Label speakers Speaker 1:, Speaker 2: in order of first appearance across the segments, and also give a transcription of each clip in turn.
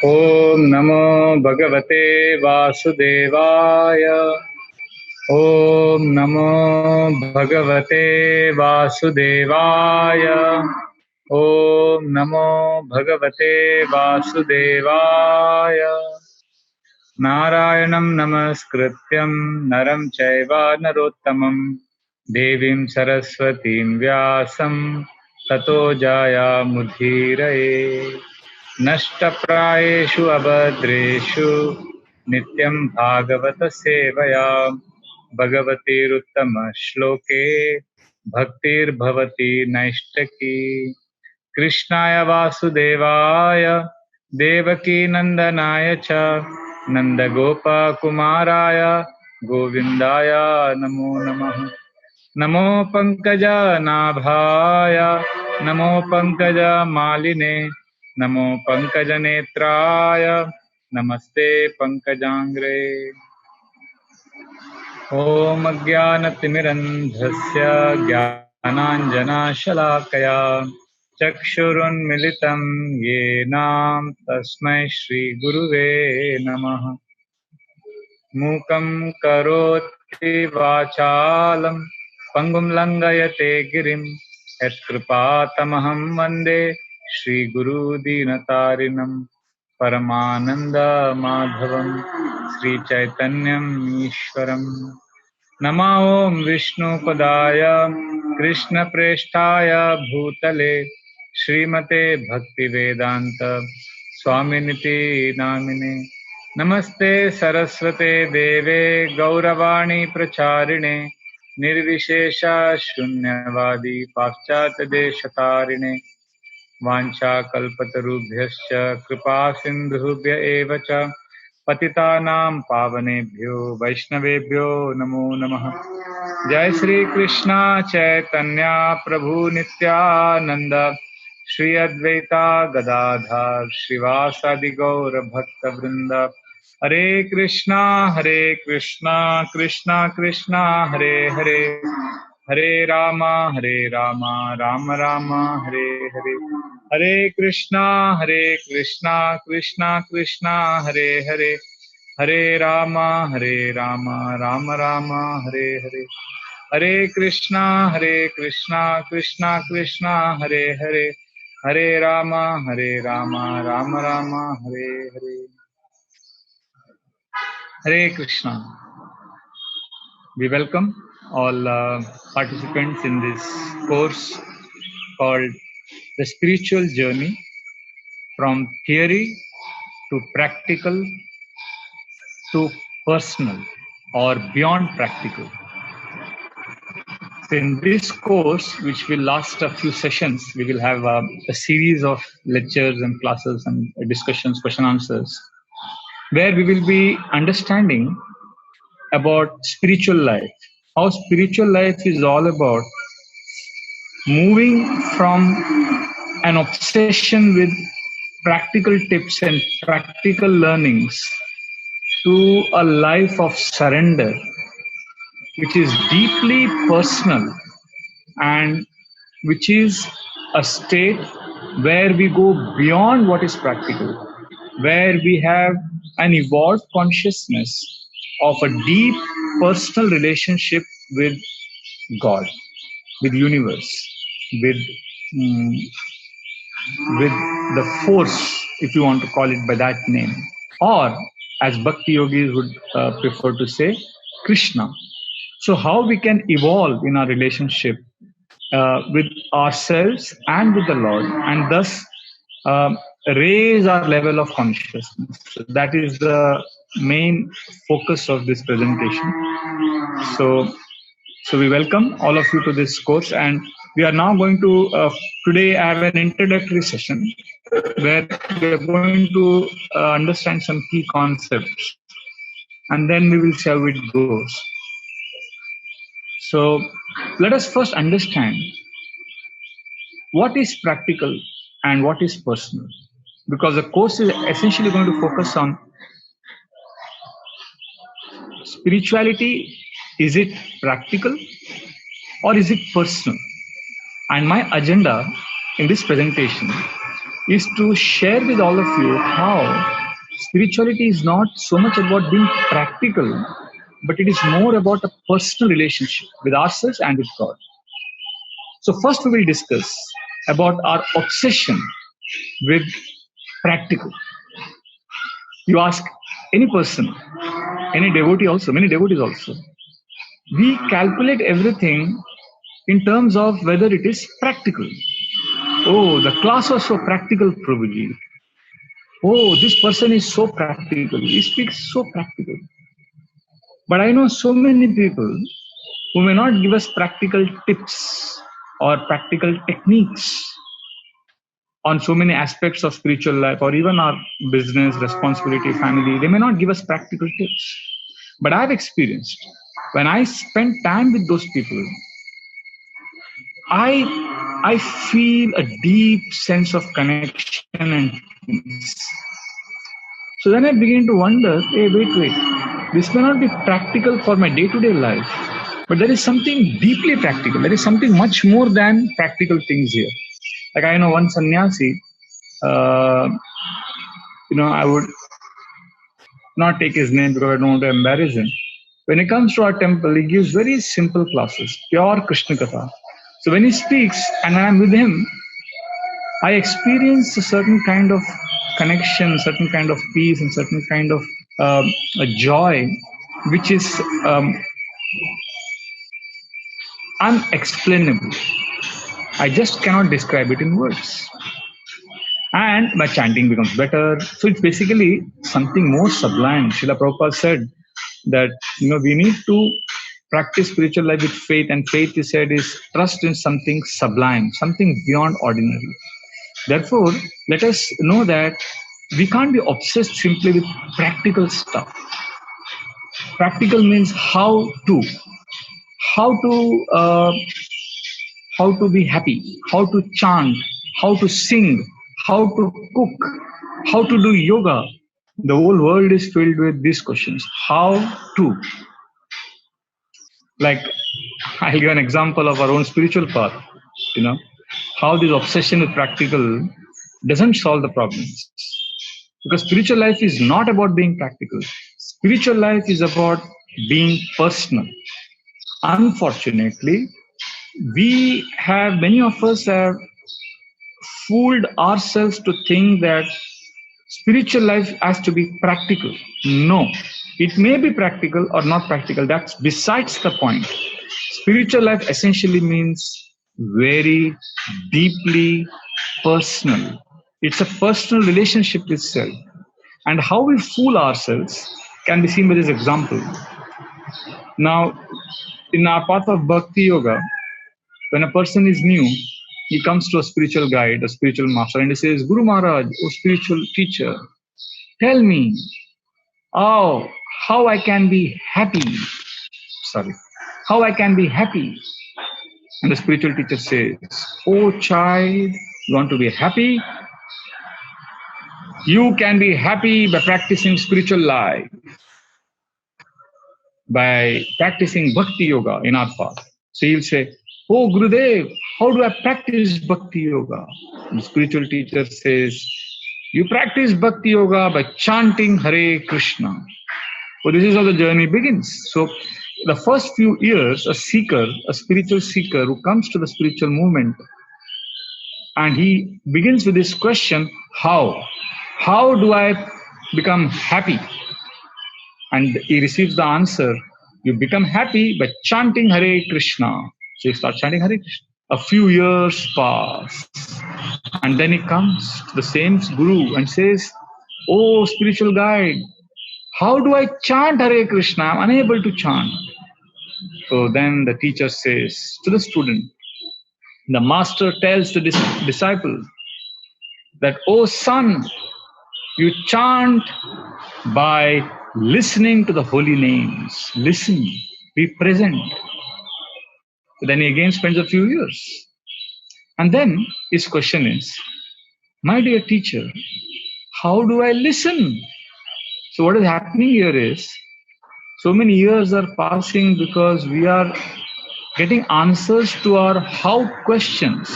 Speaker 1: ओम नमो भगवते वासुदेवाय। ओम नमो भगवते वासुदेवाय। ओम नमो भगवते वासुदेवाय। नारायणं नमस्कृत्यं नरं चैव नरोत्तमं देवीं सरस्वतीं व्यासं ततो जायामुदीरये। नष्टप्रायेषु अभद्रेषु नित्यं भागवत सेवया भगवतीरुत्तमश्लोके भक्तिर्भवति नैष्ठकी। कृष्णाय वासुदेवाय देवकीनन्दनाय च नन्दगोपकुमाराय गोविन्दाय नमो नमः। नमो पङ्कजनाभाय नमो पङ्कजमालिने नमो पङ्कजनेत्राय नमस्ते पङ्कजाङ्ग्रे। ॐ अज्ञानतिमिरन्धस्य ज्ञानाञ्जनशलाकया चक्षुरुन्मिलितं येन तस्मै श्रीगुरुवे नमः। मूकं करोति वाचालं पङ्गुं लङ्घयते गिरिं यत्कृपातमहं वन्दे श्रीगुरुदीनतारिणं परमानन्दमाधवं श्रीचैतन्यम् ईश्वरम्। नमो ॐ विष्णुपदाय कृष्णप्रेष्ठाय भूतले श्रीमते भक्तिवेदान्त स्वामिनिति नामिने। नमस्ते सरस्वते देवे गौरवाणी प्रचारिणे निर्विशेष शून्यवादी पाश्चात्यदेशतारिणे। वाञ्छाकल्पतरुभ्यश्च कृपा सिन्धुभ्य एव च पतितानां पावनेभ्यो वैष्णवेभ्यो नमो नमः। जय श्री कृष्ण चैतन्य प्रभु नित्यानंद श्री अद्वैता गदाधर श्रीवासादि गौर भक्त वृंद। हरे कृष्णा कृष्णा कृष्णा हरे हरे, हरे राम राम राम हरे हरे। हरे कृष्णा कृष्णा कृष्णा हरे हरे, हरे राम राम राम हरे हरे। हरे कृष्णा कृष्णा कृष्णा हरे हरे, हरे Ram Ram Ram Hare Hare. Hare Krishna. We welcome all participants in this course called The Spiritual Journey from Theory to Practical to Personal or Beyond Practical. So in this course, which will last a few sessions, we will have a series of lectures and classes and discussions, question answers, where we will be understanding about spiritual life. How spiritual life is all about moving from an obsession with practical tips and practical learnings to a life of surrender, which is deeply personal and which is a state where we go beyond what is practical, where we have an evolved consciousness of a deep personal relationship with God, with universe, with with the force, if you want to call it by that name, or as Bhakti yogis would prefer to say, Krishna. So how we can evolve in our relationship with ourselves and with the Lord, and thus raise our level of consciousness. So that is the main focus of this presentation. So we welcome all of you to this course, and we are now going to today have an introductory session where we are going to understand some key concepts, and then we will see how it goes. So let us first understand what is practical and what is personal, because the course is essentially going to focus on spirituality. Is it practical or is it personal? And my agenda in this presentation is to share with all of you how spirituality is not so much about being practical, but it is more about a personal relationship with ourselves and with God. So first we will discuss about our obsession with practical. You ask any person, any devotee also, many devotees also, we calculate everything in terms of whether it is practical. Oh, the class was so practical, Prabhuji. Oh, this person is so practical. He speaks so practical. But I know so many people who may not give us practical tips or practical techniques on so many aspects of spiritual life or even our business, responsibility, family. They may not give us practical tips. But I've experienced when I spend time with those people, I feel a deep sense of connection and peace. So then I begin to wonder, hey, wait, this may not be practical for my day-to-day life, but there is something deeply practical. There is something much more than practical things here. Like I know one sannyasi, uh, I would not take his name because I don't want to embarrass him. When he comes to our temple, he gives very simple classes, pure Krishna Katha. So when he speaks and when I'm with him, I experience a certain kind of connection, certain kind of peace, and certain kind of a joy, which is unexplainable. I just cannot describe it in words. And my chanting becomes better. So it's basically something more sublime. Srila Prabhupada said that we need to practice spiritual life with faith, and faith, he said, is trust in something sublime, something beyond ordinary. Therefore, let us know that we can't be obsessed simply with practical stuff. Practical means how to how to uh, how to be happy, how to chant, how to sing, how to cook, how to do yoga. The whole world is filled with these questions. How to? Like, I'll give an example of our own spiritual path. You know, how this obsession with practical doesn't solve the problems. Because spiritual life is not about being practical. Spiritual life is about being personal. Unfortunately, many of us have fooled ourselves to think that spiritual life has to be practical. No, it may be practical or not practical. That's besides the point. Spiritual life essentially means very deeply personal. It's a personal relationship with self. And how we fool ourselves can be seen by this example. Now, in our path of Bhakti Yoga, when a person is new, he comes to a spiritual guide, a spiritual master, and he says, Guru Maharaj, oh spiritual teacher, tell me, oh, how I can be happy. Sorry, how I can be happy. And the spiritual teacher says, oh child, you want to be happy? You can be happy by practicing spiritual life, by practicing Bhakti Yoga in our path. So he'll say, oh Gurudev, how do I practice Bhakti Yoga? And the spiritual teacher says, you practice Bhakti Yoga by chanting Hare Krishna. So this is how the journey begins. So the first few years, a spiritual seeker who comes to the spiritual movement, and he begins with this question, how? How do I become happy? And he receives the answer, you become happy by chanting Hare Krishna. So you start chanting Hare Krishna. A few years pass. And then he comes to the same guru and says, oh spiritual guide, how do I chant Hare Krishna? I'm unable to chant. So then the teacher says to the student, the master tells the disciple that, oh son, you chant by listening to the holy names. Listen, be present. So then he again spends a few years. And then his question is, my dear teacher, how do I listen? So what is happening here is, so many years are passing because we are getting answers to our how questions.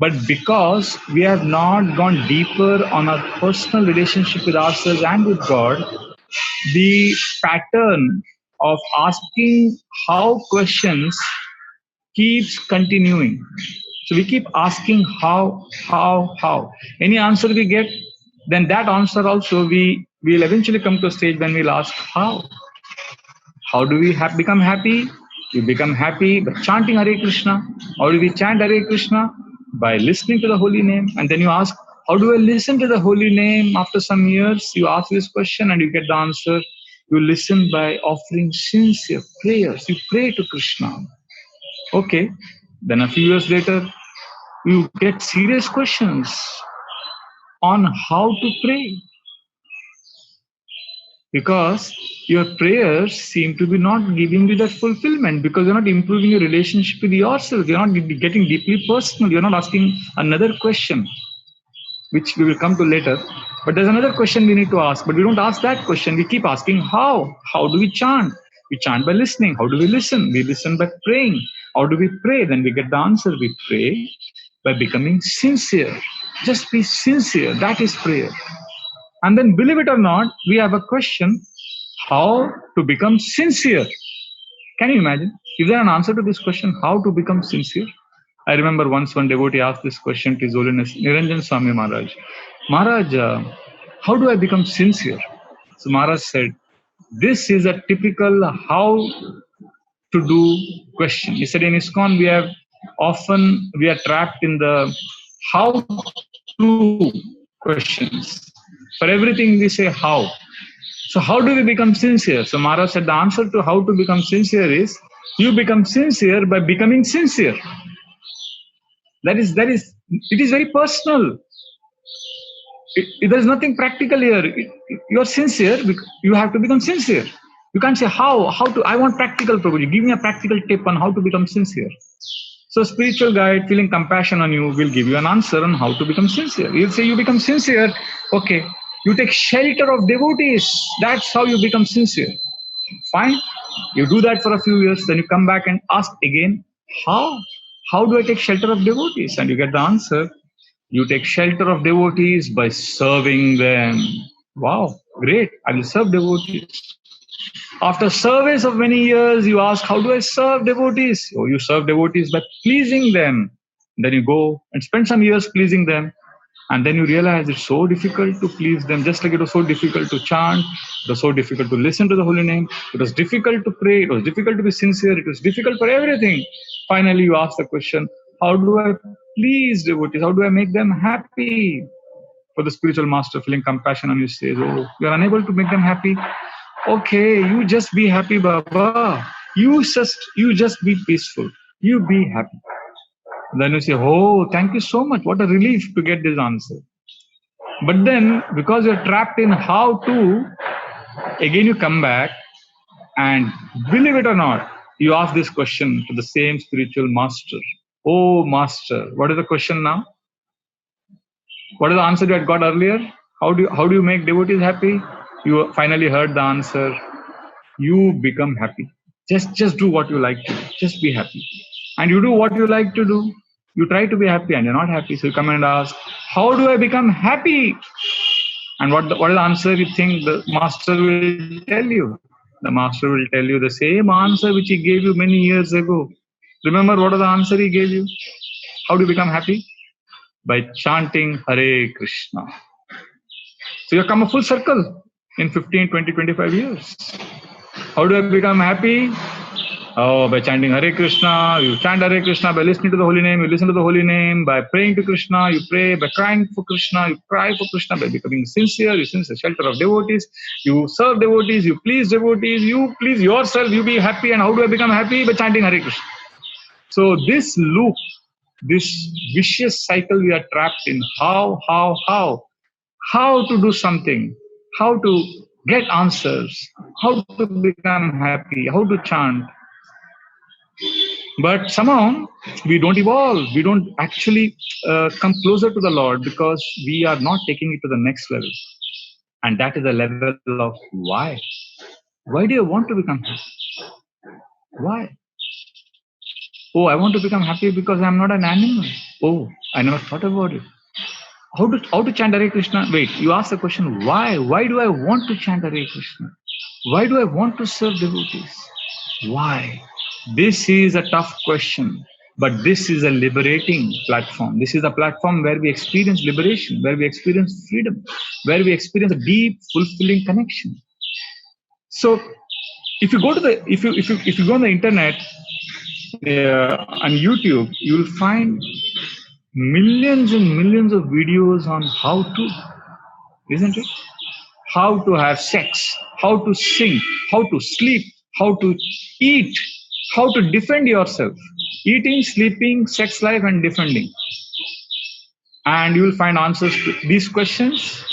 Speaker 1: But because we have not gone deeper on our personal relationship with ourselves and with God, the pattern of asking how questions keeps continuing. So we keep asking how. Any answer we get, then that answer also we will eventually come to a stage when we'll ask how. How do we become happy? We become happy by chanting Hare Krishna. How do we chant Hare Krishna? By listening to the holy name. And then you ask, how do I listen to the holy name? After some years, you ask this question and you get the answer. You listen by offering sincere prayers. You pray to Krishna. Okay. Then a few years later, you get serious questions on how to pray, because your prayers seem to be not giving you that fulfillment, because you're not improving your relationship with yourself. You're not getting deeply personal. You're not asking another question, which we will come to later. But there's another question we need to ask, but we don't ask that question. We keep asking how. How do we chant? We chant by listening. How do we listen? We listen by praying. How do we pray? Then we get the answer. We pray by becoming sincere. Just be sincere. That is prayer. And then, believe it or not, we have a question, how to become sincere. Can you imagine? Is there an answer to this question, how to become sincere? I remember once one devotee asked this question to His Holiness Niranjan Swami Maharaj. Maharaj, how do I become sincere? So Maharaj said, this is a typical how to do question. He said, in ISKCON we are trapped in the how to questions. For everything we say how. So how do we become sincere? So Maharaj said the answer to how to become sincere is, you become sincere by becoming sincere. It is very personal. There is nothing practical here. You are sincere, you have to become sincere. You can't say how to, I want practical, Prabhuji. Give me a practical tip on how to become sincere. So spiritual guide feeling compassion on you will give you an answer on how to become sincere. He'll say you become sincere. Okay, you take shelter of devotees. That's how you become sincere. Fine. You do that for a few years, then you come back and ask again, how? How do I take shelter of devotees? And you get the answer. You take shelter of devotees by serving them. Wow, great. I will serve devotees. After service of many years, you ask, how do I serve devotees? Oh, you serve devotees by pleasing them. Then you go and spend some years pleasing them. And then you realize it's so difficult to please them, just like it was so difficult to chant, it was so difficult to listen to the holy name, it was difficult to pray, it was difficult to be sincere, it was difficult for everything. Finally, you ask the question, how do I please devotees? How do I make them happy? For the spiritual master feeling compassion on you says, oh, you are unable to make them happy. Okay, you just be happy, Baba. You just be peaceful. You be happy. Then you say, oh, thank you so much. What a relief to get this answer. But then, because you're trapped in how to, again you come back and, believe it or not, you ask this question to the same spiritual master. Oh, master, what is the question now? What is the answer you had got earlier? How do you make devotees happy? You finally heard the answer. You become happy. Just do what you like to do. Just be happy. And you do what you like to do. You try to be happy and you're not happy. So you come and ask, how do I become happy? And what is the answer you think the master will tell you? The master will tell you the same answer which he gave you many years ago. Remember what is the answer he gave you? How do you become happy? By chanting Hare Krishna. So you come a full circle in 15, 20, 25 years. How do I become happy? Oh, by chanting Hare Krishna. You chant Hare Krishna by listening to the holy name. You listen to the holy name. By praying to Krishna, you pray. By crying for Krishna, you cry for Krishna. By becoming sincere, you sense the shelter of devotees. You serve devotees. You please devotees. You please yourself. You be happy. And how do I become happy? By chanting Hare Krishna. So this loop, this vicious cycle we are trapped in. How to do something. How to get answers. How to become happy. How to chant. But somehow we don't evolve. We don't actually come closer to the Lord because we are not taking it to the next level. And that is the level of why. Why do you want to become happy? Why? Oh, I want to become happy because I'm not an animal. Oh, I never thought about it. How to chant Hare Krishna? Wait, you ask the question, why? Why do I want to chant Hare Krishna? Why do I want to serve devotees? Why? This is a tough question, but this is a liberating platform. This is a platform where we experience liberation, where we experience freedom, where we experience a deep, fulfilling connection. So, if you go to the if you go on the internet on YouTube, you will find millions and millions of videos on how to, isn't it? How to have sex, how to sing, how to sleep, how to eat, how to defend yourself. Eating, sleeping, sex life, and defending. And you will find answers to these questions,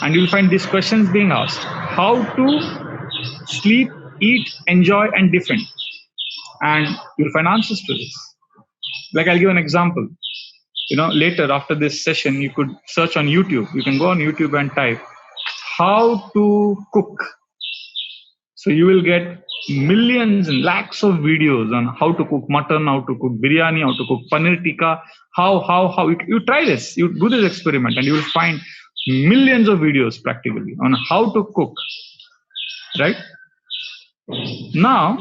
Speaker 1: and you will find these questions being asked. How to sleep, eat, enjoy, and defend. And you'll find answers to this. Like I'll give an example. Later after this session, you could search on YouTube. You can go on YouTube and type how to cook. So you will get millions and lakhs of videos on how to cook mutton, how to cook biryani, how to cook paneer tikka, how. You try this, you do this experiment, and you will find millions of videos practically on how to cook. Right? Now,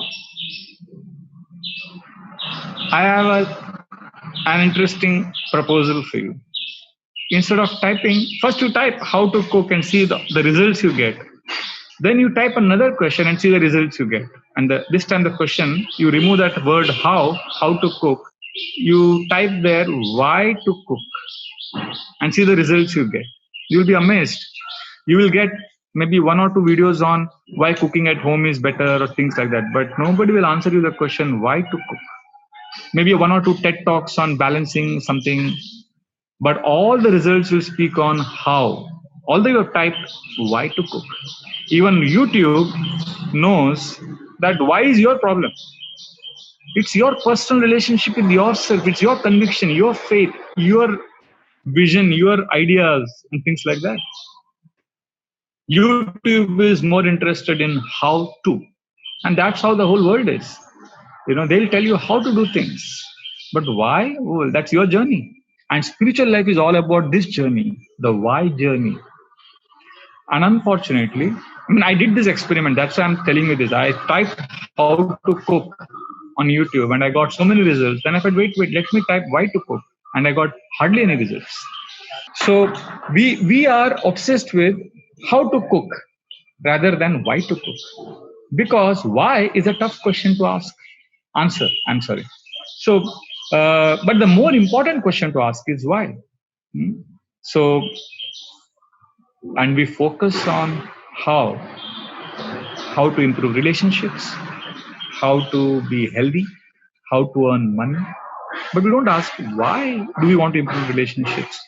Speaker 1: I have an interesting proposal for you. Instead of typing, first you type how to cook and see the results you get. Then you type another question and see the results you get. And this time the question, you remove that word how to cook. You type there why to cook and see the results you get. You'll be amazed. You will get maybe 1 or 2 videos on why cooking at home is better or things like that. But nobody will answer you the question why to cook. Maybe 1 or 2 TED Talks on balancing something. But all the results will speak on how. Although you have typed why to cook. Even YouTube knows that why is your problem. It's your personal relationship with yourself. It's your conviction, your faith, your vision, your ideas, and things like that. YouTube is more interested in how to. And that's how the whole world is. They'll tell you how to do things. But why? Well, that's your journey. And spiritual life is all about this journey, the why journey. And unfortunately, I did this experiment. That's why I'm telling you this. I typed how to cook on YouTube and I got so many results. Then I said, wait, let me type why to cook. And I got hardly any results. So we are obsessed with how to cook rather than why to cook. Because why is a tough question to answer. I'm sorry. So, but the more important question to ask is why. So, and we focus on how to improve relationships, how to be healthy, how to earn money. But we don't ask why do we want to improve relationships?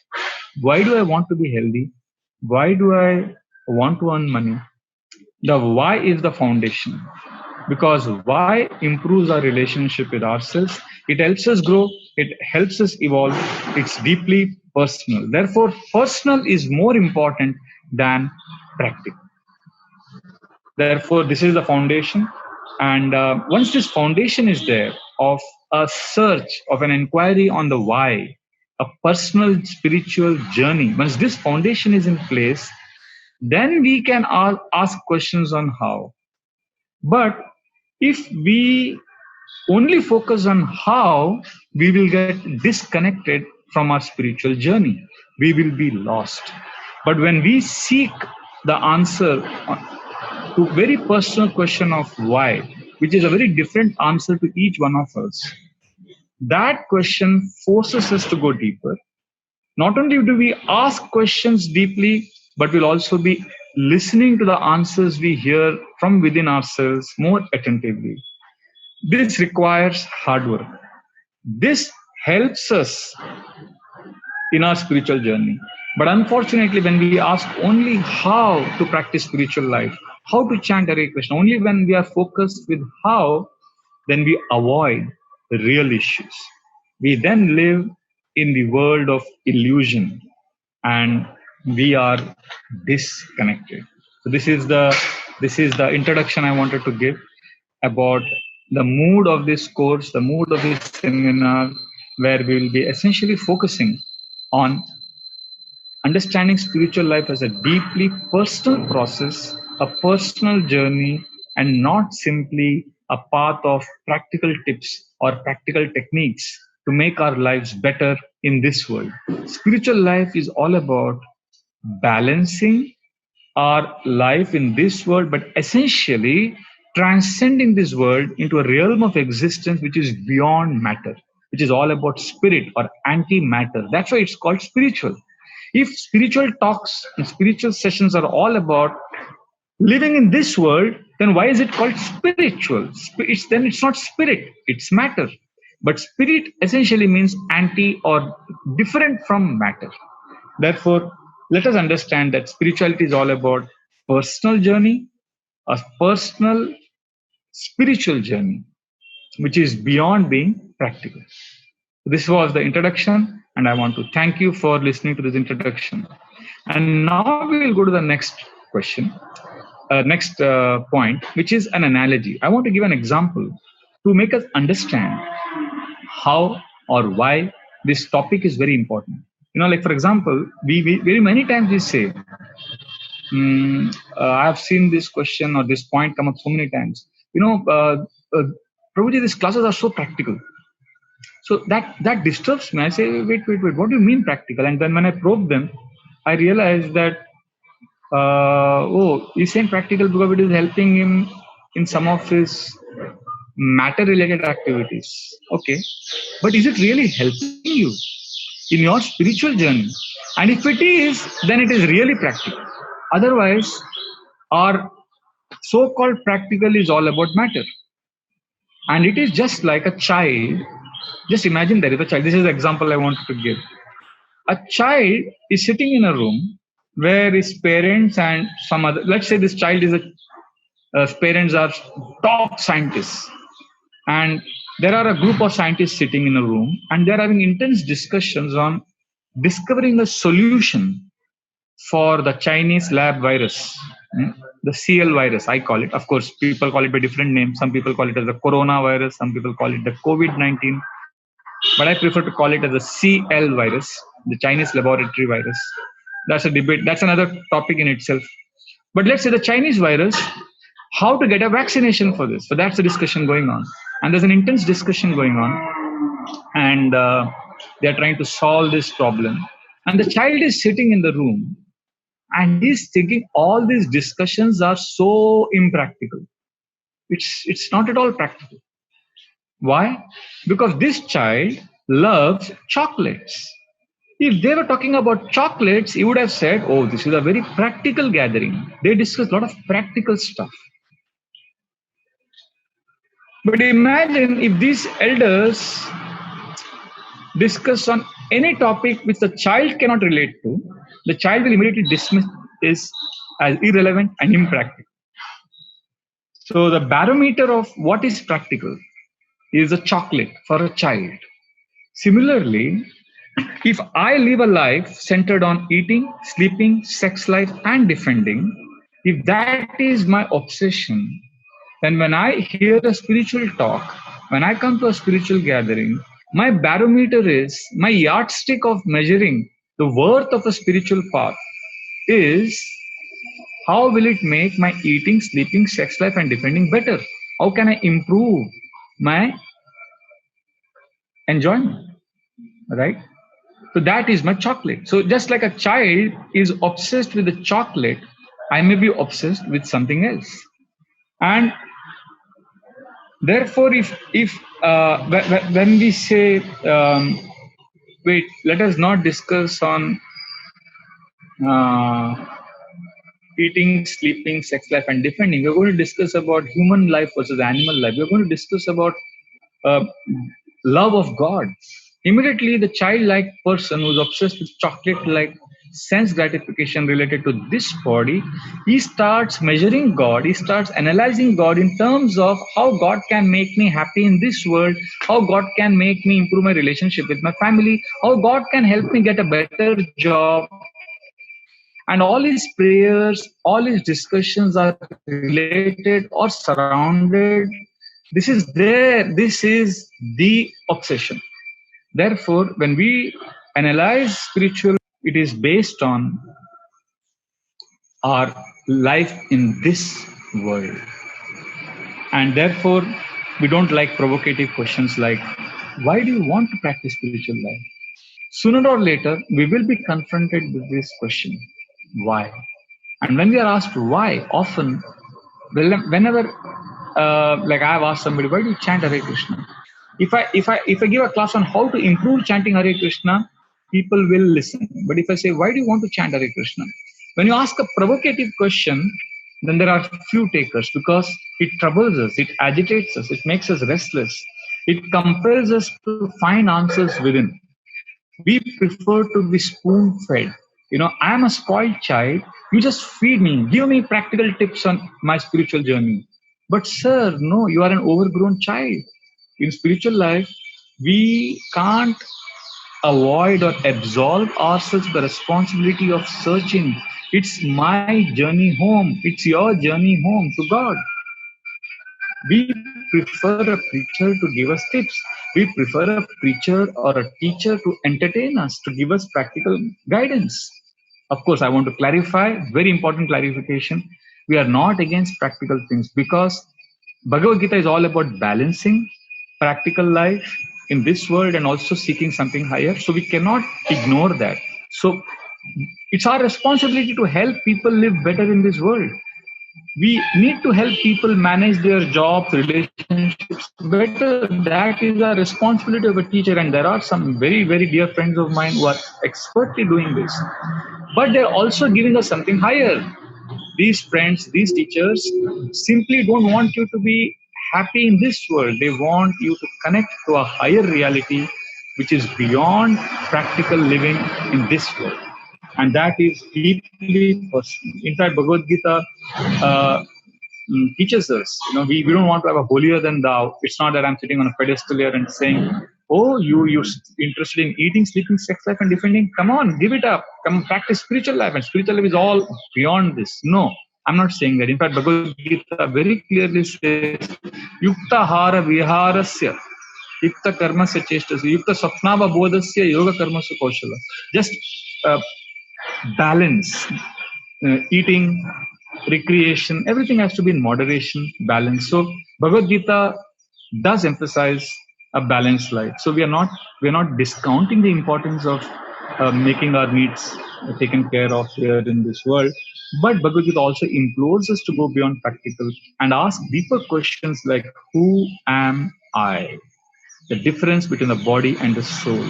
Speaker 1: Why do I want to be healthy? Why do I want to earn money? The why is the foundation. Because why improves our relationship with ourselves. It helps us grow. It helps us evolve. It's deeply personal. Therefore, personal is more important than practical. Therefore, this is the foundation. And once this foundation is there of a search, of an inquiry on the why, a personal spiritual journey, once this foundation is in place, then we can ask questions on how. But if we only focus on how, we will get disconnected from our spiritual journey. We will be lost. But when we seek the answer to very personal question of why, which is a very different answer to each one of us, that question forces us to go deeper. Not only do we ask questions deeply, but we'll also be listening to the answers we hear from within ourselves more attentively. This requires hard work. This helps us in our spiritual journey. But unfortunately, when we ask only how to practice spiritual life, how to chant Hare Krishna, only when we are focused with how, then we avoid the real issues. We then live in the world of illusion and we are disconnected. So this is the introduction I wanted to give about the mood of this course, the mood of this seminar, where we will be essentially focusing on understanding spiritual life as a deeply personal process, a personal journey, and not simply a path of practical tips or practical techniques to make our lives better in this world. Spiritual life is all about balancing our life in this world, but essentially transcending this world into a realm of existence which is beyond matter, which is all about spirit or anti-matter. That's why it's called spiritual. If spiritual talks and spiritual sessions are all about living in this world, then why is it called spiritual? It's not spirit, it's matter. But spirit essentially means anti or different from matter. Therefore, let us understand that spirituality is all about personal journey, a personal spiritual journey, which is beyond being practical. This was the introduction, and I want to thank you for listening to this introduction. And now we will go to the next question, next point, which is an analogy. I want to give an example to make us understand how or why this topic is very important. Like for example, we very many times we say, I have seen this question or this point come up so many times. Prabhuji, these classes are so practical. So that disturbs me. I say, wait, what do you mean practical? And then when I probe them, I realize that he's saying practical because it is helping him in some of his matter-related activities. Okay, but is it really helping you in your spiritual journey? And if it is, then it is really practical. Otherwise, our so-called practical is all about matter. And it is just like a child. Just imagine there is a child. This is the example I wanted to give. A child is sitting in a room where his parents and some other, let's say this child is parents are top scientists, and there are a group of scientists sitting in a room, and they're having intense discussions on discovering a solution for the Chinese lab virus, the CL virus, I call it. Of course, people call it by different names. Some people call it as the coronavirus, some people call it the COVID-19, but I prefer to call it as the CL virus, the Chinese laboratory virus. That's a debate. That's another topic in itself. But let's say the Chinese virus, how to get a vaccination for this. So that's the discussion going on. And there's an intense discussion going on. And they're trying to solve this problem. And the child is sitting in the room and he's thinking all these discussions are so impractical. It's not at all practical. Why? Because this child loves chocolates. If they were talking about chocolates, he would have said, oh, this is a very practical gathering. They discuss a lot of practical stuff. But imagine if these elders discuss on any topic which the child cannot relate to, the child will immediately dismiss this as irrelevant and impractical. So the barometer of what is practical is a chocolate for a child. Similarly, if I live a life centered on eating, sleeping, sex life, and defending, if that is my obsession, then when I hear a spiritual talk, when I come to a spiritual gathering, my barometer is, my yardstick of measuring the worth of a spiritual path is, how will it make my eating, sleeping, sex life, and defending better? How can I improve my enjoyment? Right? So that is my chocolate. So just like a child is obsessed with the chocolate, I may be obsessed with something else. And therefore, if when we say, wait, let us not discuss on eating, sleeping, sex life, and defending. We're going to discuss about human life versus animal life. We're going to discuss about uh, love of God. Immediately, the childlike person who's obsessed with chocolate-like sense gratification related to this body, he starts measuring God, he starts analyzing God in terms of how God can make me happy in this world, how God can make me improve my relationship with my family, how God can help me get a better job. And all his prayers, all his discussions are related or surrounded This is there. This is the obsession. Therefore, when we analyze spiritual, it is based on our life in this world. And therefore, we don't like provocative questions like, why do you want to practice spiritual life? Sooner or later, we will be confronted with this question, why? And when we are asked why, often, whenever, like I have asked somebody, why do you chant Hare Krishna? If I give a class on how to improve chanting Hare Krishna, people will listen. But if I say, why do you want to chant Hare Krishna? When you ask a provocative question, then there are few takers because it troubles us, it agitates us, it makes us restless. It compels us to find answers within. We prefer to be spoon fed. I'm a spoiled child. You just feed me, give me practical tips on my spiritual journey. But, sir, no, you are an overgrown child. In spiritual life, we can't avoid or absolve ourselves the responsibility of searching. It's my journey home, it's your journey home to God. We prefer a preacher to give us tips. We prefer a preacher or a teacher to entertain us, to give us practical guidance. Of course, I want to clarify, very important clarification. We are not against practical things because Bhagavad Gita is all about balancing practical life in this world and also seeking something higher. So we cannot ignore that. So it's our responsibility to help people live better in this world. We need to help people manage their jobs, relationships better. That is our responsibility of a teacher. And there are some very, very dear friends of mine who are expertly doing this. But they're also giving us something higher. These friends, these teachers simply don't want you to be happy in this world. They want you to connect to a higher reality, which is beyond practical living in this world. And that is deeply personal. In fact, Bhagavad Gita teaches us, we don't want to have a holier than thou. It's not that I'm sitting on a pedestal here and saying, oh, you're interested in eating, sleeping, sex life, and defending. Come on, give it up. Come practice spiritual life. And spiritual life is all beyond this. No, I'm not saying that. In fact, Bhagavad Gita very clearly says, Yukta hara viharasya, Yukta karmasya cheshtasya, Yukta swapnava bodhasya, yoga karmasya kaushala. Just balance, eating, recreation, everything has to be in moderation, balance. So Bhagavad Gita does emphasize a balanced life. So we are not discounting the importance of making our needs taken care of here in this world. But Bhagavad Gita also implores us to go beyond practical and ask deeper questions like, who am I? The difference between the body and the soul.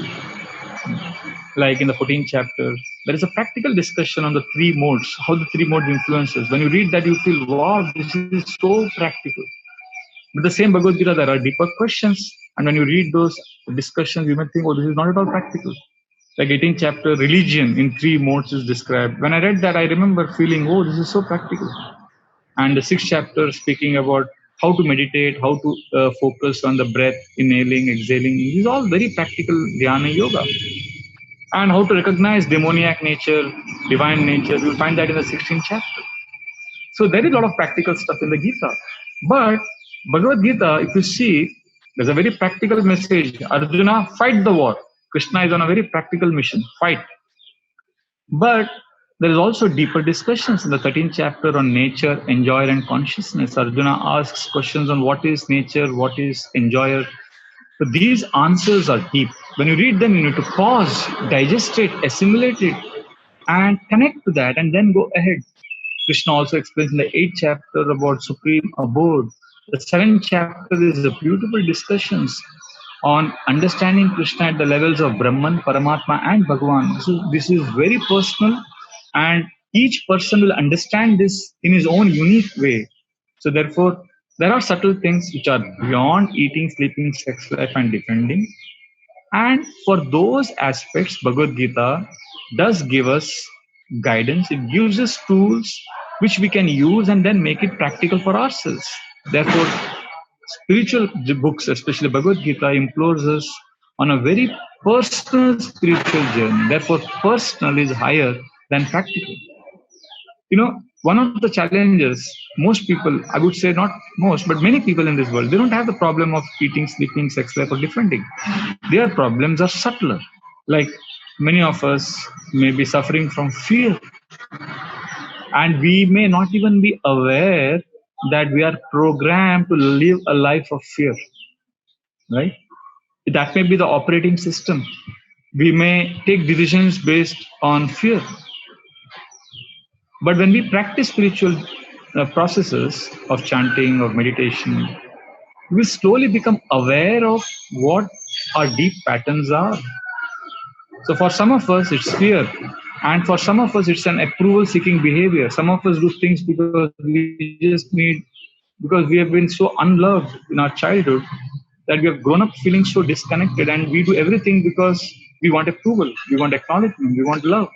Speaker 1: Like in the 14th chapter, there is a practical discussion on the three modes, how the three modes influences. When you read that, you feel, wow, this is so practical. But the same Bhagavad Gita, there are deeper questions. And when you read those discussions, you may think, oh, this is not at all practical. Like 18th chapter, religion in three modes is described. When I read that, I remember feeling, oh, this is so practical. And the 6th chapter speaking about how to meditate, how to focus on the breath, inhaling, exhaling. This is all very practical dhyana yoga. And how to recognize demoniac nature, divine nature. You'll find that in the 16th chapter. So there is a lot of practical stuff in the Gita. But Bhagavad Gita, if you see, there's a very practical message. Arjuna, fight the war. Krishna is on a very practical mission, fight. But there is also deeper discussions in the 13th chapter on nature, enjoyer, and consciousness. Arjuna asks questions on what is nature, what is enjoyer. So these answers are deep. When you read them, you need to pause, digest it, assimilate it, and connect to that, and then go ahead. Krishna also explains in the 8th chapter about supreme abode. The 7th chapter is a beautiful discussions on understanding Krishna at the levels of Brahman, Paramatma, and Bhagavan. So this is very personal, and each person will understand this in his own unique way. So therefore, there are subtle things which are beyond eating, sleeping, sex life, and defending. And for those aspects, Bhagavad Gita does give us guidance. It gives us tools which we can use and then make it practical for ourselves. Therefore, spiritual books, especially Bhagavad Gita, implores us on a very personal spiritual journey. Therefore, personal is higher than practical. One of the challenges, most people, I would say not most, but many people in this world, they don't have the problem of eating, sleeping, sex life, or different things. Their problems are subtler. Like many of us may be suffering from fear, and we may not even be aware that we are programmed to live a life of fear, right? That may be the operating system. We may take decisions based on fear. But when we practice spiritual processes of chanting or meditation, we slowly become aware of what our deep patterns are. So for some of us, it's fear. And for some of us, it's an approval seeking behavior. Some of us do things because we just need, because we have been so unloved in our childhood that we have grown up feeling so disconnected, and we do everything because we want approval, we want acknowledgement, we want love.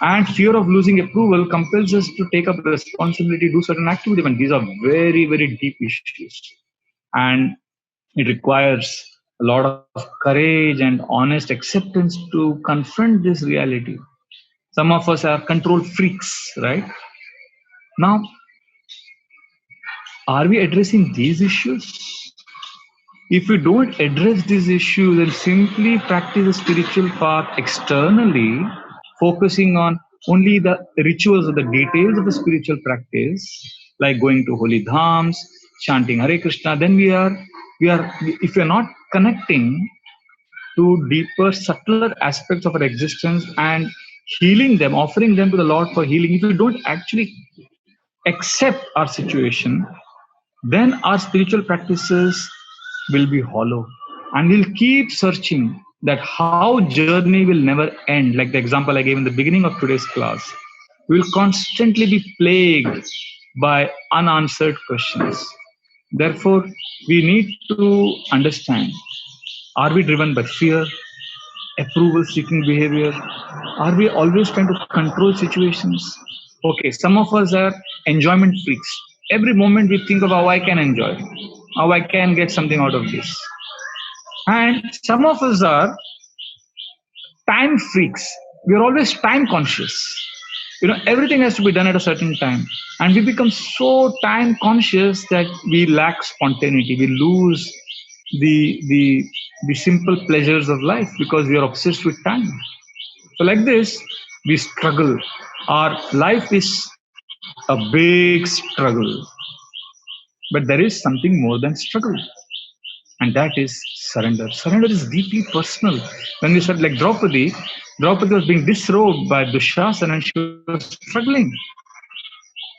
Speaker 1: And fear of losing approval compels us to take up responsibility, do certain activity. And these are very, very deep issues. And it requires a lot of courage and honest acceptance to confront this reality. Some of us are control freaks, right? Now, are we addressing these issues? If we don't address these issues and simply practice the spiritual path externally, focusing on only the rituals or the details of the spiritual practice, like going to holy dhams, chanting Hare Krishna, then if we are not connecting to deeper, subtler aspects of our existence and healing them, offering them to the Lord for healing, if we don't actually accept our situation, then our spiritual practices will be hollow, and we'll keep searching that how journey will never end. Like the example I gave in the beginning of today's class, we'll constantly be plagued by unanswered questions. Therefore, we need to understand, are we driven by fear, approval seeking behavior? Are we always trying to control situations? Okay, some of us are enjoyment freaks. Every moment we think of how I can enjoy, how I can get something out of this. And some of us are time freaks. We are always time conscious. Everything has to be done at a certain time. And we become so time conscious that we lack spontaneity. We lose the simple pleasures of life because we are obsessed with time. So like this, we struggle. Our life is a big struggle. But there is something more than struggle. And that is surrender. Surrender is deeply personal. When we said, like Draupadi was being disrobed by Dushasana and she was struggling.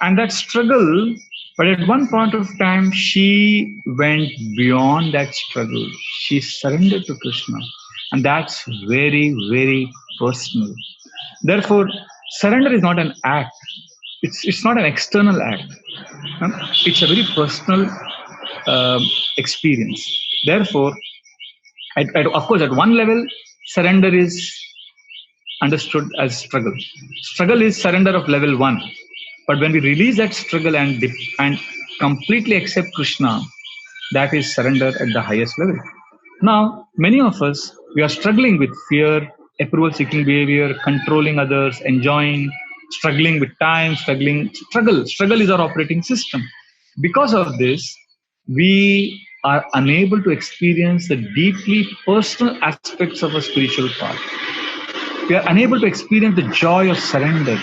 Speaker 1: And that struggle, but at one point of time, she went beyond that struggle. She surrendered to Krishna. And that's very, very personal. Therefore, surrender is not an act. It's not an external act. It's a very personal experience. Therefore, of course, at one level, surrender is understood as struggle. Struggle is surrender of level 1. But when we release that struggle and completely accept Krishna, that is surrender at the highest level. Now, many of us, we are struggling with fear, approval-seeking behavior, controlling others, enjoying, struggling with time, Struggle is our operating system. Because of this, we are unable to experience the deeply personal aspects of a spiritual path. We are unable to experience the joy of surrender.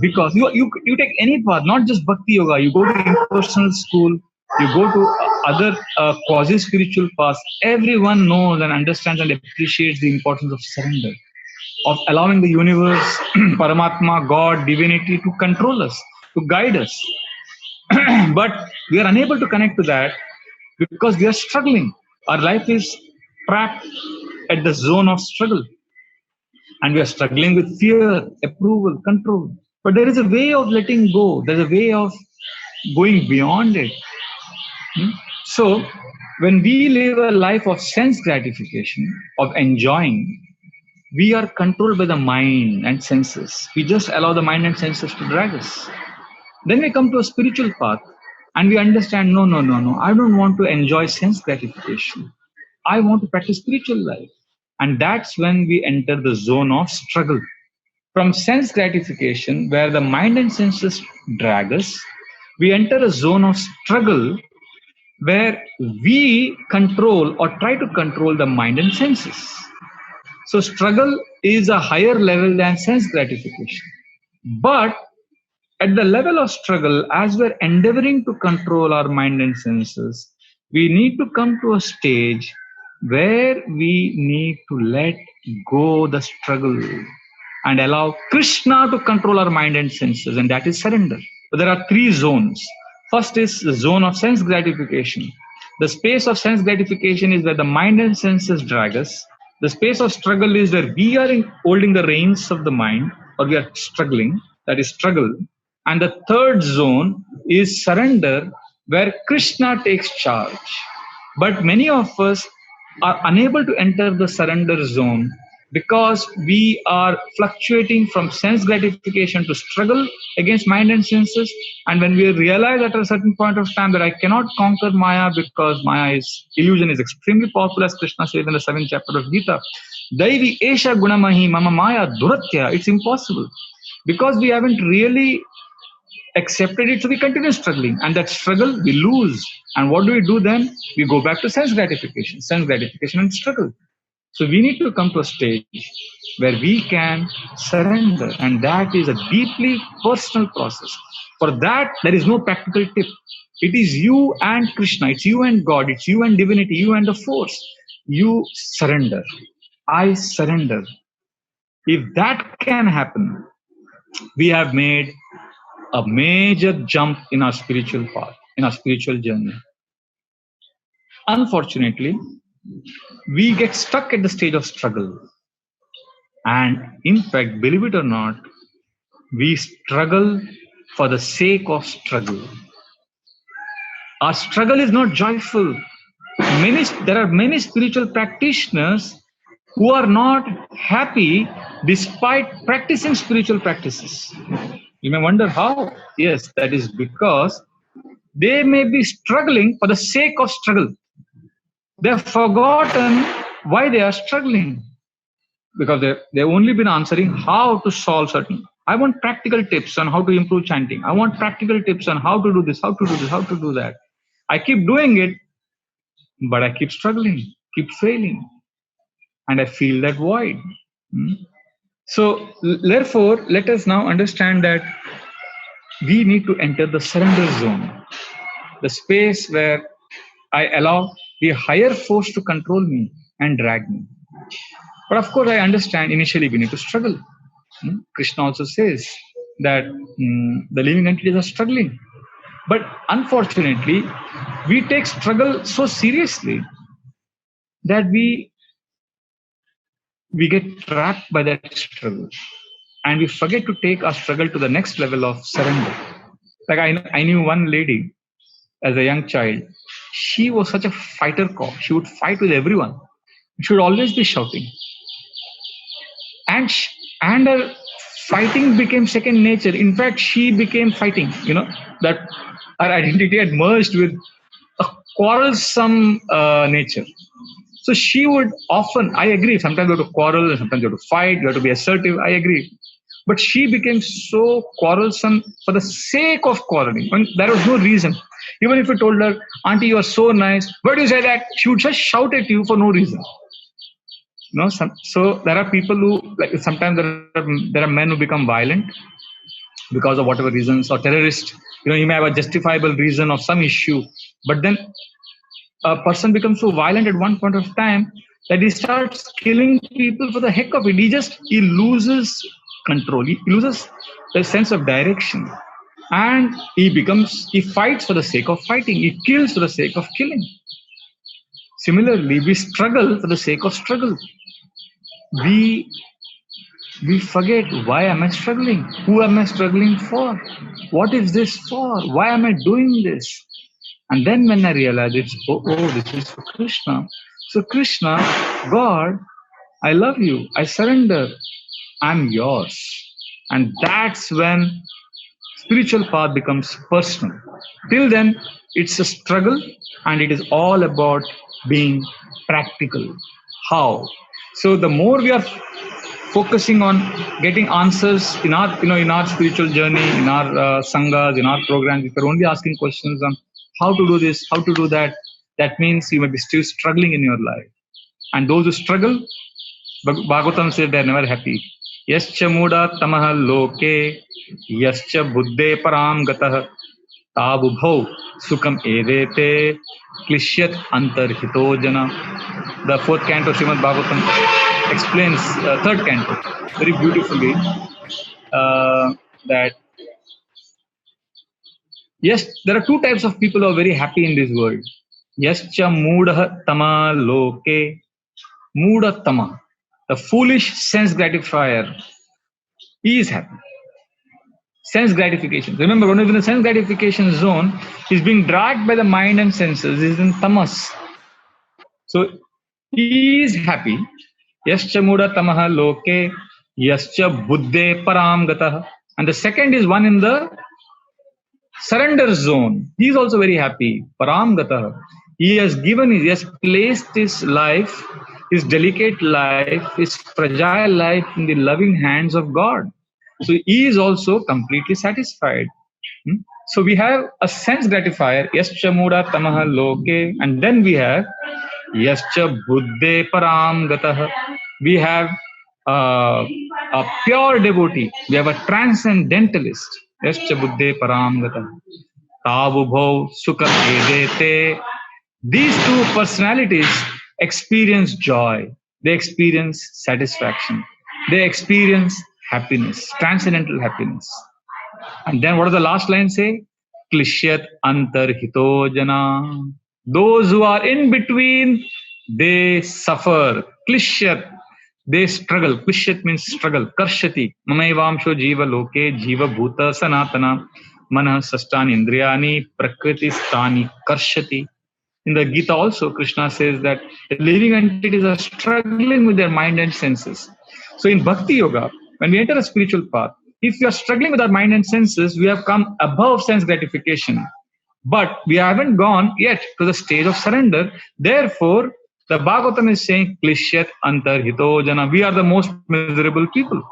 Speaker 1: Because you take any path, not just bhakti yoga, you go to impersonal school, you go to other quasi-spiritual paths, everyone knows and understands and appreciates the importance of surrender, of allowing the universe, Paramatma, God, divinity to control us, to guide us. But we are unable to connect to that because we are struggling. Our life is trapped at the zone of struggle. And we are struggling with fear, approval, control. But there is a way of letting go. There's a way of going beyond it. So, when we live a life of sense gratification, of enjoying, we are controlled by the mind and senses. We just allow the mind and senses to drag us. Then we come to a spiritual path and we understand, no, I don't want to enjoy sense gratification. I want to practice spiritual life. And that's when we enter the zone of struggle. From sense gratification, where the mind and senses drag us, we enter a zone of struggle where we control or try to control the mind and senses. So, struggle is a higher level than sense gratification. But at the level of struggle, as we're endeavoring to control our mind and senses, we need to come to a stage where we need to let go the struggle and allow Krishna to control our mind and senses, and that is surrender. So there are three zones. First is the zone of sense gratification. The space of sense gratification is where the mind and senses drag us. The space of struggle is where we are holding the reins of the mind, or we are struggling, that is struggle. And the third zone is surrender, where Krishna takes charge. But many of us are unable to enter the surrender zone because we are fluctuating from sense gratification to struggle against mind and senses. And when we realize at a certain point of time that I cannot conquer Maya because illusion is extremely powerful, as Krishna says in the 7th chapter of Gita, Daivi Esha Gunamahi Mama Maya Duratya, it's impossible. Because we haven't really accepted it, so we continue struggling, and that struggle we lose. And what do we do then? We go back to sense gratification and struggle. So we need to come to a stage where we can surrender, and that is a deeply personal process. For that, there is no practical tip. It is you and Krishna, it's you and God, it's you and divinity, you and the force. You surrender. I surrender. If that can happen, we have made a major jump in our spiritual path, in our spiritual journey. Unfortunately, we get stuck at the stage of struggle. And in fact, believe it or not, we struggle for the sake of struggle. Our struggle is not joyful. There are many spiritual practitioners who are not happy despite practicing spiritual practices. You may wonder how. Yes, that is because they may be struggling for the sake of struggle. They have forgotten why they are struggling, because they've only been answering how to solve certain. I want practical tips on how to improve chanting. I want practical tips on how to do this, how to do this, how to do that. I keep doing it, but I keep struggling, keep failing, and I feel that void. So therefore, let us now understand that we need to enter the surrender zone, the space where I allow the higher force to control me and drag me. But of course, I understand initially we need to struggle. Krishna also says that the living entities are struggling. But unfortunately, we take struggle so seriously that we get trapped by that struggle. And we forget to take our struggle to the next level of surrender. Like I knew one lady as a young child. She was such a fighter cock. She would fight with everyone. She would always be shouting. And her fighting became second nature. In fact, she became fighting. That her identity had merged with a quarrelsome nature. So she would often, I agree, sometimes you have to quarrel, sometimes you have to fight, you have to be assertive, I agree. But she became so quarrelsome for the sake of quarreling. When there was no reason. Even if you told her, Auntie, you are so nice, why do you say that? She would just shout at you for no reason. So there are people who, like, sometimes there are men who become violent because of whatever reasons, or terrorists. You may have a justifiable reason of some issue, but then a person becomes so violent at one point of time that he starts killing people for the heck of it. He loses control. He loses the sense of direction, and he fights for the sake of fighting. He kills for the sake of killing. Similarly, we struggle for the sake of struggle. We forget, why am I struggling? Who am I struggling for? What is this for? Why am I doing this? And then when I realize this is for Krishna. So Krishna, God, I love you. I surrender. I'm yours. And that's when spiritual path becomes personal. Till then, it's a struggle, and it is all about being practical. How? So the more we are focusing on getting answers in our, in our spiritual journey, in our sanghas, in our programs. If you're only asking questions on how to do this, how to do that, that means you may be still struggling in your life. And those who struggle, Bhagavatam says they're never happy. Yascha muda tamaha loke, yascha buddhe param gatah, tabubhau sukham edete, klishyat antarhito jana. The fourth canto of Srimad Bhagavatam explains, third canto, very beautifully, that yes, there are two types of people who are very happy in this world. Yascha mudah tama loke, mudah tama, the foolish sense gratifier, he is happy. Sense gratification. Remember, when in the sense gratification zone, he's being dragged by the mind and senses. He's in tamas. So he is happy. Yascha muda tamaha loke, yascha buddhe param gatah. And the second is one in the surrender zone. He is also very happy. Param gatah. He has placed his life, his delicate life, his fragile life in the loving hands of God. So he is also completely satisfied. So we have a sense gratifier, yascha muda tamaha loke, and then we have yascha buddhe param gatah. We have a pure devotee. We have a transcendentalist. Yascha buddhe param gatah. Tavubho sukha edete. These two personalities experience joy. They experience satisfaction. They experience happiness, transcendental happiness. And then what does the last line say? Klishyat antarhito jana. Those who are in between, they suffer. Klishyat, they struggle. Klishyat means struggle. Karshati. Mamaivamsho jiva loke jiva bhuta sanatana. Manah sastani indriyani prakriti stani karshati. In the Gita also, Krishna says that the living entities are struggling with their mind and senses. So in Bhakti Yoga, when we enter a spiritual path, if we are struggling with our mind and senses, we have come above sense gratification. But we haven't gone yet to the stage of surrender. Therefore, the Bhagavatam is saying, Klishyat antarhito jana. We are the most miserable people.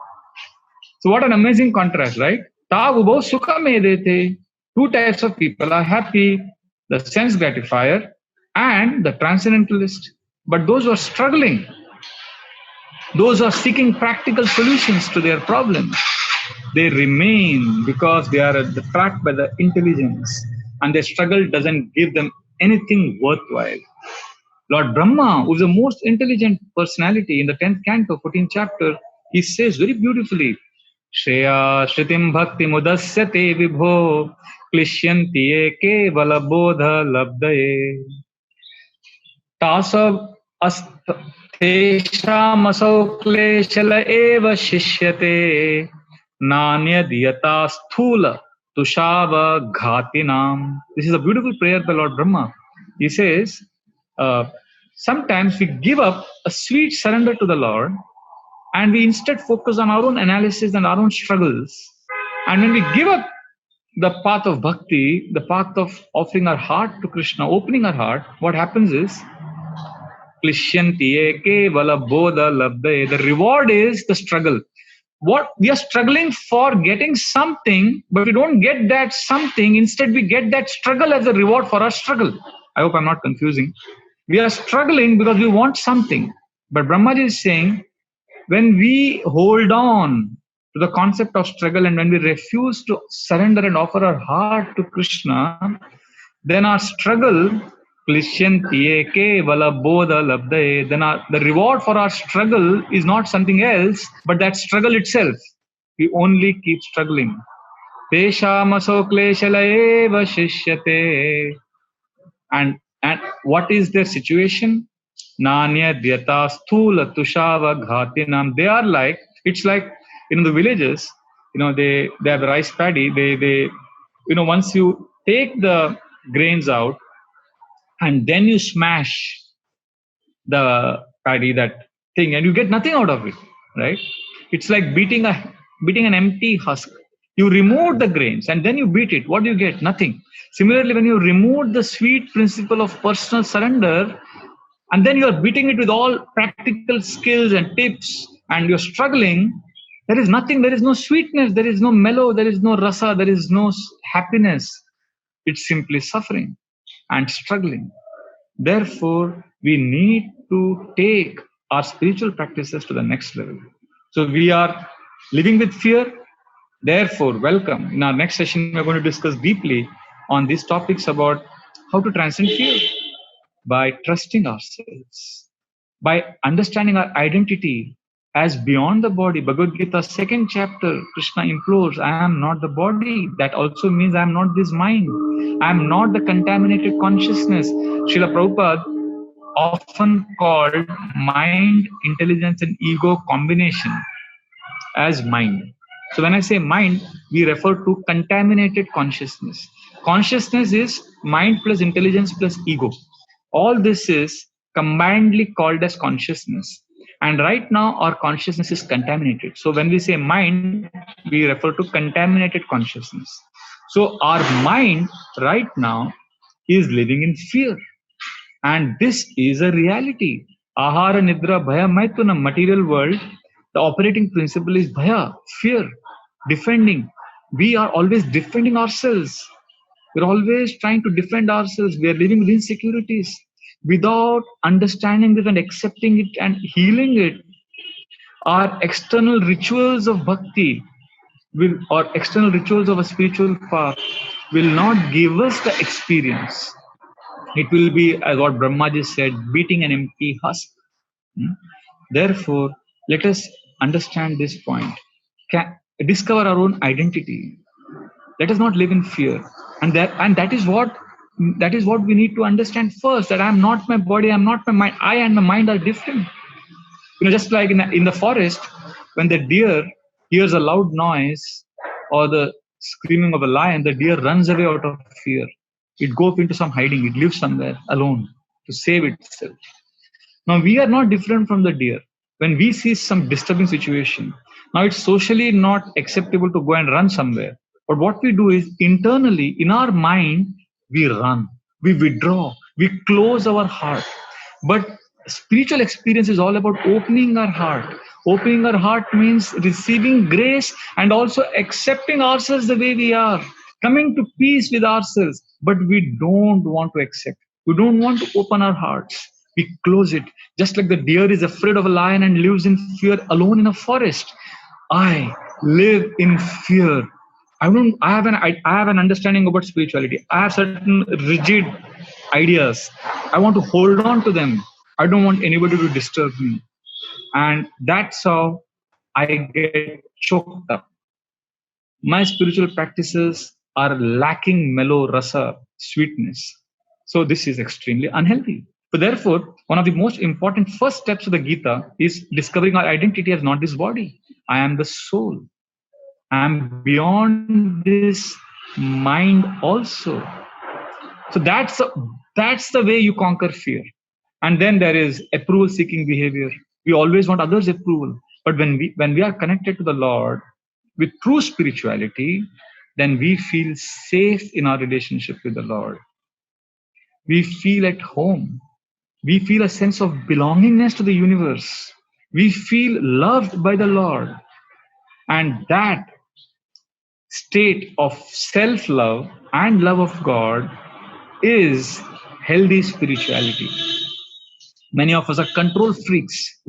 Speaker 1: So what an amazing contrast, right? Tavubho sukha medete. Two types of people are happy. The sense gratifier and the transcendentalist. But those who are struggling, those who are seeking practical solutions to their problems, they remain because they are trapped by the intelligence, and their struggle doesn't give them anything worthwhile. Lord Brahma, who is the most intelligent personality in the 10th canto, 14th chapter, he says very beautifully, Shreya Shritim Bhakti Mudasyate Vibho Klishyanti Eke Vala Bodha Labdaye Tasav Tesham Asau Kleshala Eva Shishyate Nanya Diyata Sthula Tushava Ghatinam. This is a beautiful prayer by Lord Brahma. He says, sometimes we give up a sweet surrender to the Lord, and we instead focus on our own analysis and our own struggles. And when we give up the path of bhakti, the path of offering our heart to Krishna, opening our heart, what happens is, Klishyanti eke vala bodha labdaye. The reward is the struggle. What we are struggling for getting something, but we don't get that something. Instead, we get that struggle as a reward for our struggle. I hope I'm not confusing. We are struggling because we want something. But Brahmaji is saying, when we hold on to the concept of struggle and when we refuse to surrender and offer our heart to Krishna, then our struggle, then the reward for our struggle is not something else, but that struggle itself. We only keep struggling. And what is their situation? Nanya Dyata Sthula Tushava Ghatinam. They are like, it's like, the villages, they have rice paddy. They once you take the grains out and then you smash the paddy, that thing, and you get nothing out of it, right? It's like beating an empty husk. You remove the grains and then you beat it. What do you get? Nothing. Similarly, when you remove the sweet principle of personal surrender, and then you are beating it with all practical skills and tips, and you're struggling, there is nothing, there is no sweetness, there is no mellow, there is no rasa, there is no happiness. It's simply suffering and struggling. Therefore, we need to take our spiritual practices to the next level. So we are living with fear. Therefore, welcome. In our next session, we're going to discuss deeply on these topics about how to transcend fear by trusting ourselves, by understanding our identity as beyond the body. Bhagavad Gita, second chapter, Krishna implores, I am not the body. That also means I am not this mind. I am not the contaminated consciousness. Srila Prabhupada often called mind, intelligence, and ego combination as mind. So when I say mind, we refer to contaminated consciousness. Consciousness is mind plus intelligence plus ego. All this is combinedly called as consciousness. And right now, our consciousness is contaminated. So when we say mind, we refer to contaminated consciousness. So our mind right now is living in fear. And this is a reality. Ahara, Nidra, Bhaya, Maituna, material world, the operating principle is Bhaya, fear, defending. We are always defending ourselves. We're always trying to defend ourselves. We are living with insecurities. Without understanding this and accepting it and healing it, our external rituals of bhakti will, or external rituals of a spiritual path will not give us the experience. It will be, as what Brahmaji said, beating an empty husk. Therefore, let us understand this point. Discover our own identity. Let us not live in fear. And that is what we need to understand first, that I am not my body, I am not my mind. I and my mind are different. Just like in the forest, when the deer hears a loud noise or the screaming of a lion, the deer runs away out of fear. It goes into some hiding. It lives somewhere alone to save itself. Now, we are not different from the deer. When we see some disturbing situation, now it's socially not acceptable to go and run somewhere. But what we do is internally, in our mind, we run, we withdraw, we close our heart. But spiritual experience is all about opening our heart. Opening our heart means receiving grace and also accepting ourselves the way we are, coming to peace with ourselves. But we don't want to accept. We don't want to open our hearts. We close it. Just like the deer is afraid of a lion and lives in fear alone in a forest. I live in fear. I have an understanding about spirituality. I have certain rigid ideas. I want to hold on to them. I don't want anybody to disturb me. And that's how I get choked up. My spiritual practices are lacking mellow rasa, sweetness. So this is extremely unhealthy. So therefore, one of the most important first steps of the Gita is discovering our identity as not this body. I am the soul. I am beyond this mind also. So that's the way you conquer fear. And then there is approval-seeking behavior. We always want others' approval. But when we are connected to the Lord with true spirituality, then we feel safe in our relationship with the Lord. We feel at home. We feel a sense of belongingness to the universe. We feel loved by the Lord. And that state of self-love and love of God is healthy spirituality. Many of us are control freaks,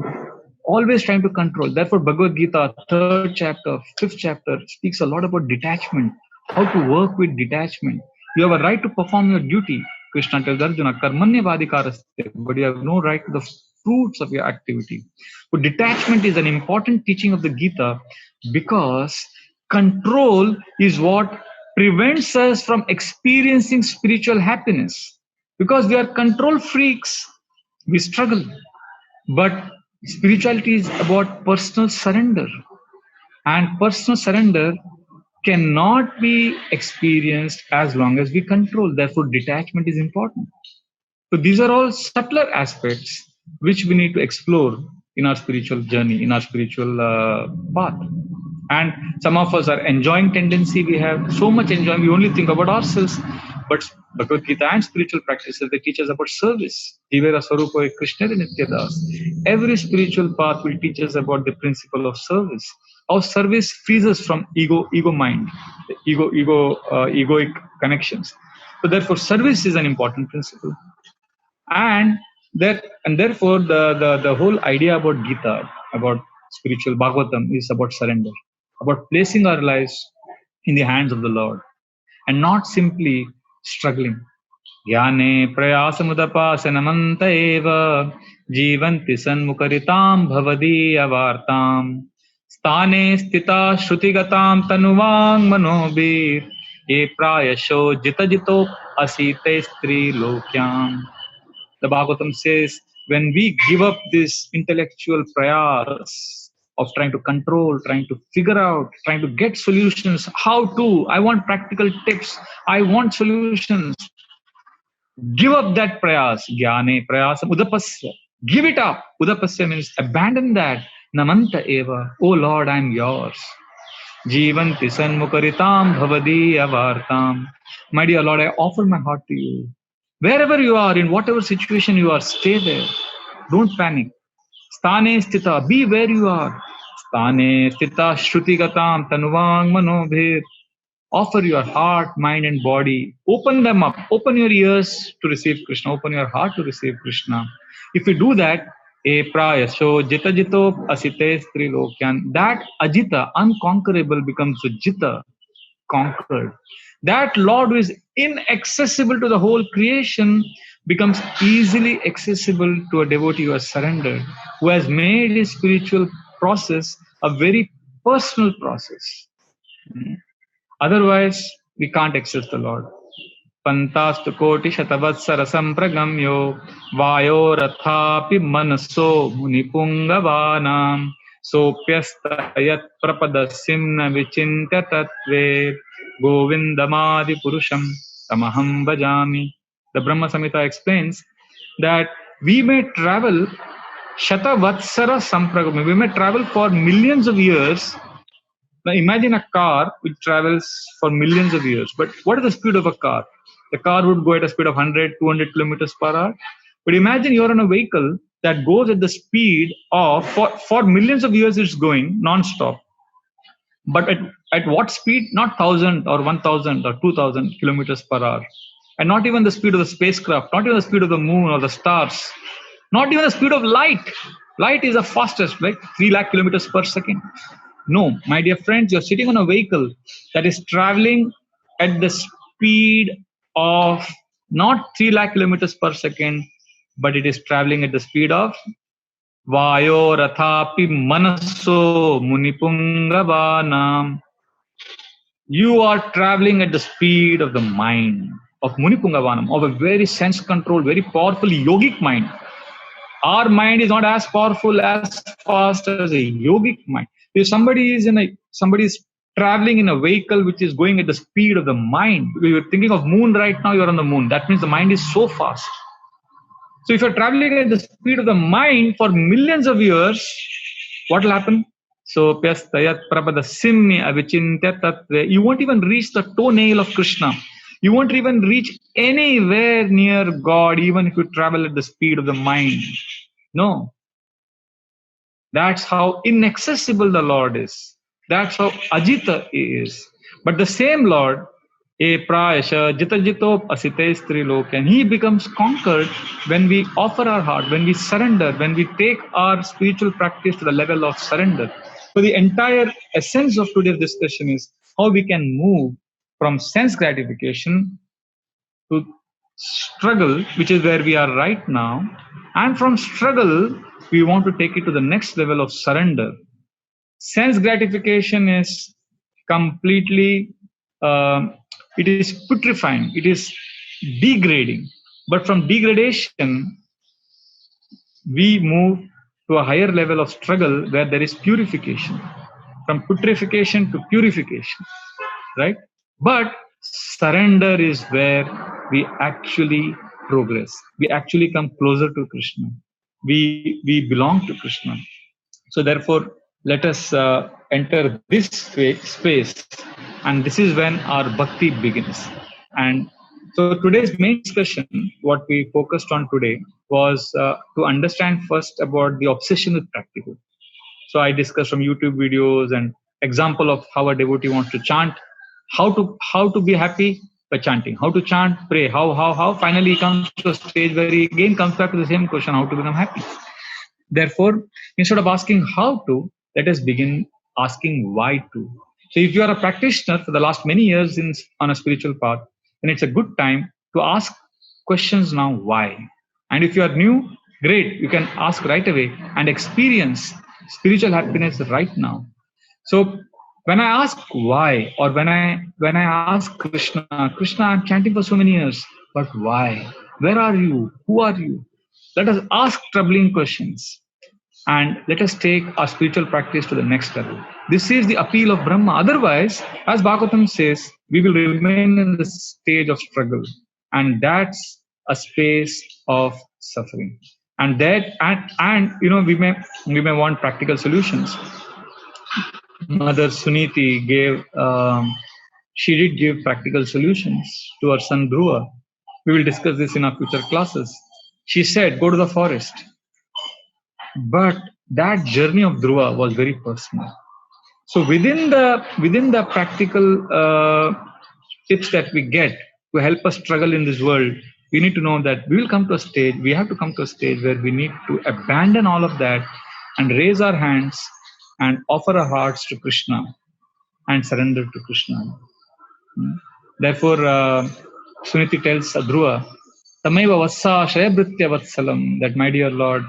Speaker 1: always trying to control. Therefore, Bhagavad Gita, 3rd chapter, 5th chapter, speaks a lot about detachment, how to work with detachment. You have a right to perform your duty. Krishna tells Arjuna, Karmanya Vadikaraste, but you have no right to the fruits of your activity. So detachment is an important teaching of the Gita because control is what prevents us from experiencing spiritual happiness. Because we are control freaks, we struggle. But spirituality is about personal surrender. And personal surrender cannot be experienced as long as we control. Therefore, detachment is important. So these are all subtler aspects which we need to explore in our spiritual journey, in our spiritual path. And some of us are enjoying tendency. We have so much enjoying. We only think about ourselves. But Bhagavad Gita and spiritual practices, they teach us about service. Jivera Swarupa Krishna Nityadas. Every spiritual path will teach us about the principle of service. How service frees us from ego mind, egoic connections. So therefore, service is an important principle. And therefore the whole idea about Gita, about spiritual Bhagavatam, is about surrender, about placing our lives in the hands of the Lord and not simply struggling. Jnane prayasamudapāsanamanta eva jivanti sanmukaritam bhavadiyavartam sthane stita shrutigatam tanuvang manobir ye prayasho jitajito asite stri lokyam. The Bhagavatam says, when we give up this intellectual prayas of trying to control, trying to figure out, trying to get solutions, how to, I want practical tips, I want solutions. Give up that prayas, jnane prayasam udapasya. Give it up. Udapasya means abandon that. Namanta eva. Oh Lord, I am yours. Jivanti sanmukaritam bhavadiyavartam. My dear Lord, I offer my heart to you. Wherever you are, in whatever situation you are, stay there. Don't panic. Sthane stita, be where you are. Sthane stita shrutigatam tanuvang manobhir. Offer your heart, mind and body. Open them up. Open your ears to receive Krishna. Open your heart to receive Krishna. If you do that, e prayasho jita jito asite strilokyan. That ajita, unconquerable, becomes jita, conquered. That Lord who is inaccessible to the whole creation becomes easily accessible to a devotee who has surrendered, who has made his spiritual process a very personal process. Otherwise, we can't access the Lord. Pantastu koti shatavatsara sampragamyo vayo rathapi manaso munipungavanam sopyastayat prapadasimna vichintya tatve govindamadi purusham tamaham bhajami. The Brahma Samhita explains that we may travel shatavatsara sampragamyo, we may travel for millions of years. Now imagine a car which travels for millions of years. But what is the speed of a car? The car would go at a speed of 100, 200 kilometers per hour. But imagine you're on a vehicle that goes at the speed of, for millions of years it's going non-stop. But at what speed? Not 1,000 or 1,000 or 2,000 kilometers per hour. And not even the speed of the spacecraft, not even the speed of the moon or the stars, not even the speed of light. Light is the fastest, like 3 lakh kilometers per second. No, my dear friends, you're sitting on a vehicle that is traveling at the speed of not 3 lakh kilometers per second, but it is traveling at the speed of Vayo Rathapi Manaso Munipungavanam. You are traveling at the speed of the mind of Munipungavanam, of a very sense control, very powerful yogic mind. Our mind is not as powerful, as fast as a yogic mind. If somebody is traveling in a vehicle which is going at the speed of the mind, we were thinking of moon right now, you're on the moon. That means the mind is so fast. So if you're traveling at the speed of the mind for millions of years, what will happen? So you won't even reach the toenail of Krishna. You won't even reach anywhere near God, even if you travel at the speed of the mind. No. That's how inaccessible the Lord is. That's how Ajita is. But the same Lord, E Prayasha Jitajito Asite Strilokyan, he becomes conquered when we offer our heart, when we surrender, when we take our spiritual practice to the level of surrender. So the entire essence of today's discussion is how we can move from sense gratification to struggle, which is where we are right now, and from struggle we want to take it to the next level of surrender. Sense gratification is completely it is putrefying, it is degrading, but from degradation we move to a higher level of struggle where there is purification, from putrefaction to purification, right? But surrender is where we actually progress. We actually come closer to Krishna. We belong to Krishna. So therefore, let us enter this space, and this is when our bhakti begins. And So today's main discussion, what we focused on today, was to understand first about the obsession with practical. So I discussed some YouTube videos and example of how a devotee wants to chant, how to be happy by chanting, how to chant, pray, how. Finally, he comes to a stage where he again comes back to the same question: how to become happy. Therefore, instead of asking how to, let us begin asking why to. So, if you are a practitioner for the last many years on a spiritual path, then it's a good time to ask questions now why. And if you are new, great, you can ask right away and experience spiritual happiness right now. So when I ask why, or when I ask Krishna, Krishna, I'm chanting for so many years, but why? Where are you? Who are you? Let us ask troubling questions and let us take our spiritual practice to the next level. This is the appeal of Brahma. Otherwise, as Bhagavatam says, we will remain in the stage of struggle, and that's a space of suffering. And we may want practical solutions. Mother Suniti she did give practical solutions to her son Dhruva. We will discuss this in our future classes. She said, go to the forest. But that journey of Dhruva was very personal. So within the practical tips that we get to help us struggle in this world, we need to know that we have to come to a stage where we need to abandon all of that and raise our hands and offer our hearts to Krishna and surrender to Krishna. Therefore, Suniti tells Dhruva, Tamaiva Vassa Shayabritya Vatsalam, that my dear Lord,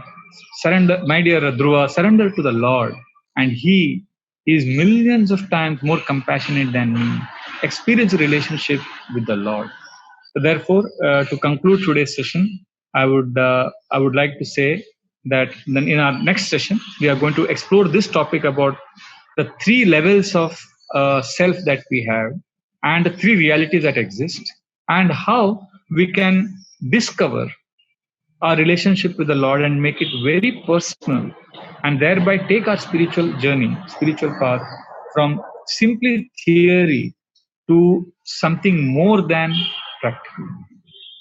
Speaker 1: surrender, my dear Dhruva, surrender to the Lord, and He is millions of times more compassionate than me. Experience a relationship with the Lord. So therefore, to conclude today's session, I would like to say that then in our next session we are going to explore this topic about the three levels of self that we have and the three realities that exist, and how we can discover our relationship with the Lord and make it very personal, and thereby take our spiritual path from simply theory to something more than practical.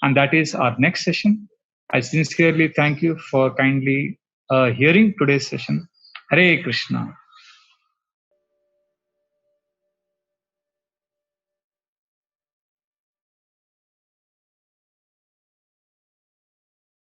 Speaker 1: And that is our next session. I sincerely thank you for kindly hearing today's session. Hare Krishna.